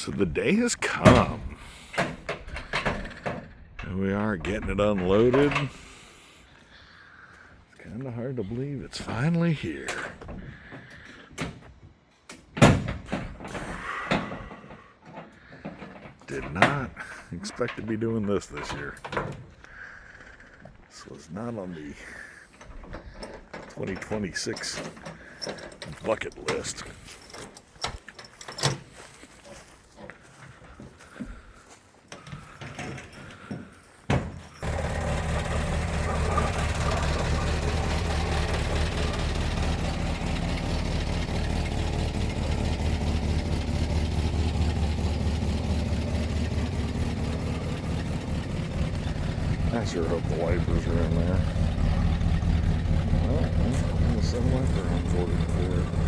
So the day has come. And we are getting it unloaded. It's kind of hard to believe it's finally here. Did not expect to be doing this year. This was not on the 2026 bucket list. I sure hope the wipers are in there. Well, the sun wiper unfolded for it.